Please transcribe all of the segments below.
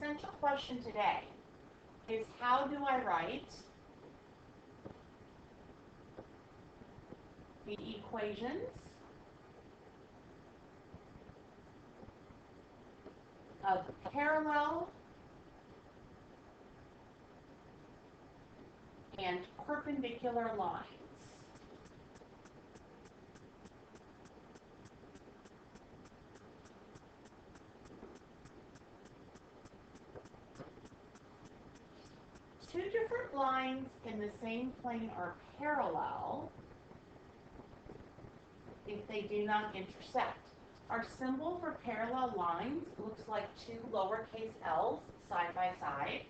essential question today is how do I write the equations of parallel and perpendicular lines. Two different lines in the same plane are parallel if they do not intersect. Our symbol for parallel lines looks like two lowercase l's side by side.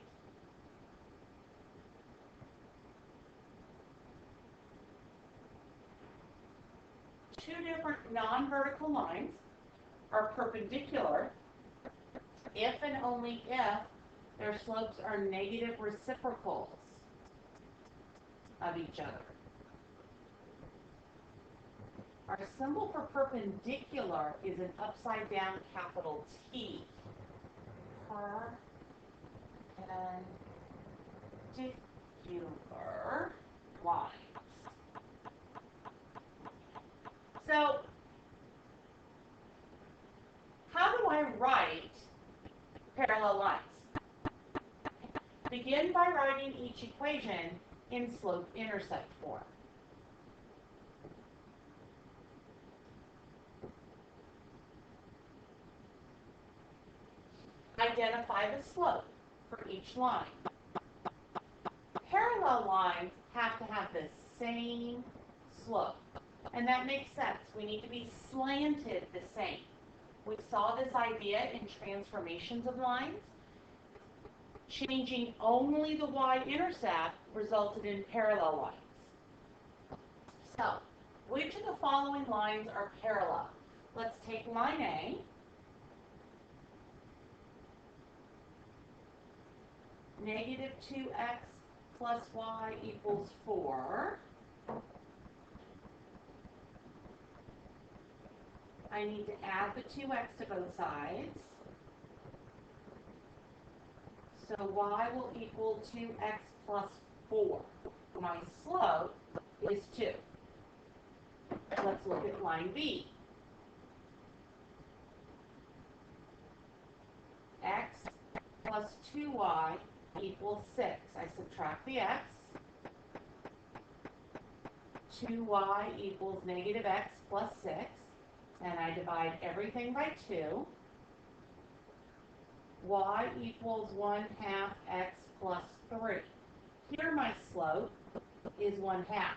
Two different non-vertical lines are perpendicular if and only if their slopes are negative reciprocals of each other. Our symbol for perpendicular is an upside down capital T. Perpendicular lines. So, how do I write parallel lines? Begin by writing each equation in slope-intercept form. Identify the slope for each line. Parallel lines have to have the same slope, and that makes sense. We need to be slanted the same. We saw this idea in transformations of lines. Changing only the y-intercept resulted in parallel lines. So, which of the following lines are parallel? Let's take line A. Negative 2x plus y equals 4. I need to add the 2x to both sides. So y will equal 2x plus 4. My slope is 2. Let's look at line B. X plus 2y equals 6. I subtract the x. 2y equals negative x plus 6. And I divide everything by 2. Y equals 1/2 x plus 3. Here my slope is 1/2.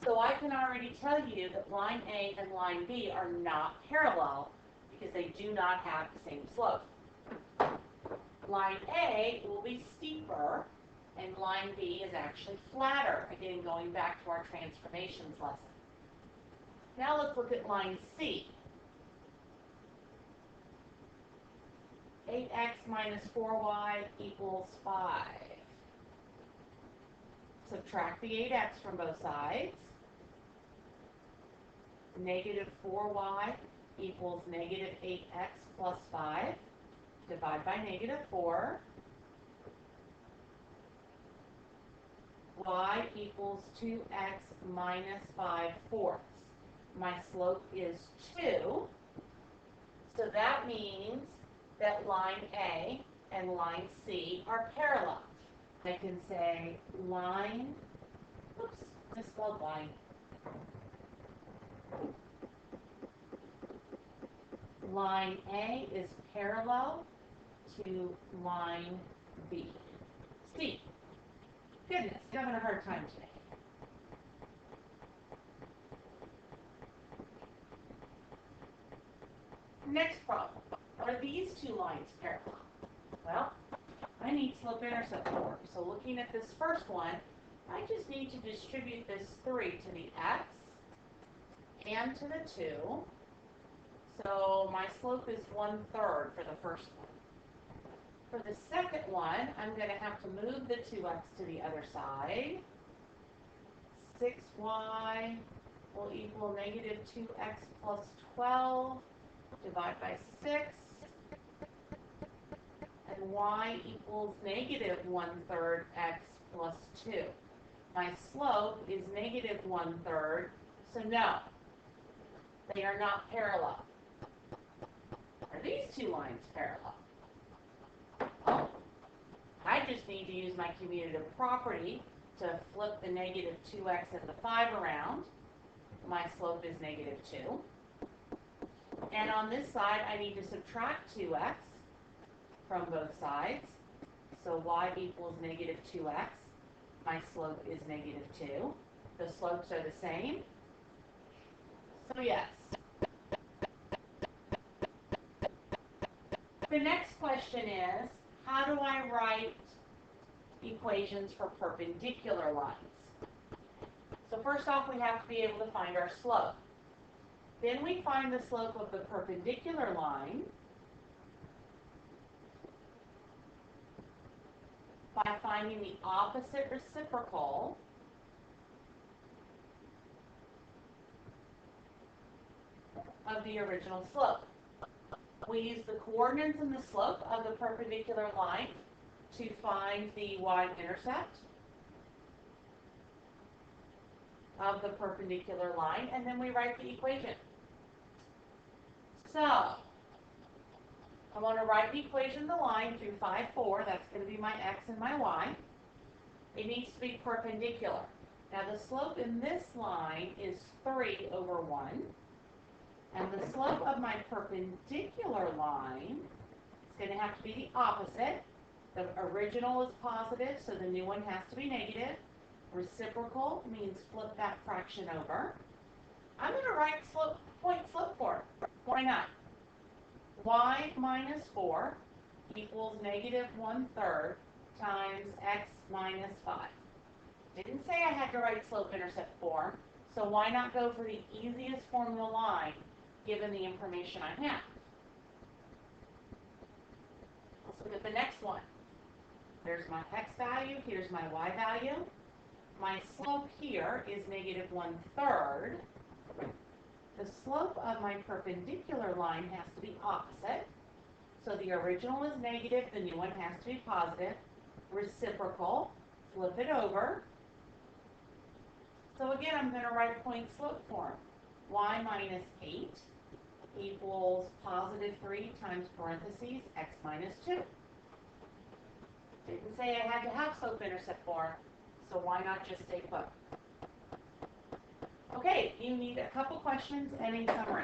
So I can already tell you that line A and line B are not parallel because they do not have the same slope. Line A will be steeper and line B is actually flatter. Again, going back to our transformations lesson. Now let's look at line C. 8x minus 4y equals 5. Subtract the 8x from both sides. Negative 4y equals negative 8x plus 5. Divide by negative 4. Y equals 2x minus 5/4. My slope is 2. So that means that line A and line C are parallel. I can say line, oops, misspelled line. Line A is parallel to line B. C. Goodness, you're having a hard time today. Next problem. Are these two lines parallel? Well, I need slope-intercept form. So looking at this first one, I just need to distribute this 3 to the x and to the 2. So my slope is 1/3 for the first one. For the second one, I'm going to have to move the 2x to the other side. 6y will equal negative 2x plus 12. Divide by 6. And y equals negative 1/3 x plus 2. My slope is negative 1/3, so no, they are not parallel. Are these two lines parallel? Oh, I just need to use my commutative property to flip the negative 2x and the 5 around. My slope is negative 2. And on this side, I need to subtract 2x from both sides. So y equals negative 2x. My slope is negative 2. The slopes are the same. So yes. The next question is, how do I write equations for perpendicular lines? So first off, we have to be able to find our slope. Then we find the slope of the perpendicular line by finding the opposite reciprocal of the original slope. We use the coordinates and the slope of the perpendicular line to find the y-intercept of the perpendicular line, and then we write the equation. So, I want to write the equation of the line through 5, 4. That's going to be my x and my y. It needs to be perpendicular. Now, the slope in this line is 3 over 1. And the slope of my perpendicular line is going to have to be the opposite. The original is positive, so the new one has to be negative. Reciprocal means flip that fraction over. I'm going to write point slope form. Why not? Y minus 4 equals negative 1/3 times x minus 5. Didn't say I had to write slope-intercept form, so why not go for the easiest formula line given the information I have? Let's look at the next one. There's my x value, here's my y value. My slope here is negative 1/3. The slope of my perpendicular line has to be opposite. So the original is negative, the new one has to be positive. Reciprocal, flip it over. So again, I'm going to write point slope form. Y minus 8 equals positive 3 times parentheses x minus 2. Didn't say I had to have slope-intercept form, so why not just stay put? Okay, you need a couple questions and a summary.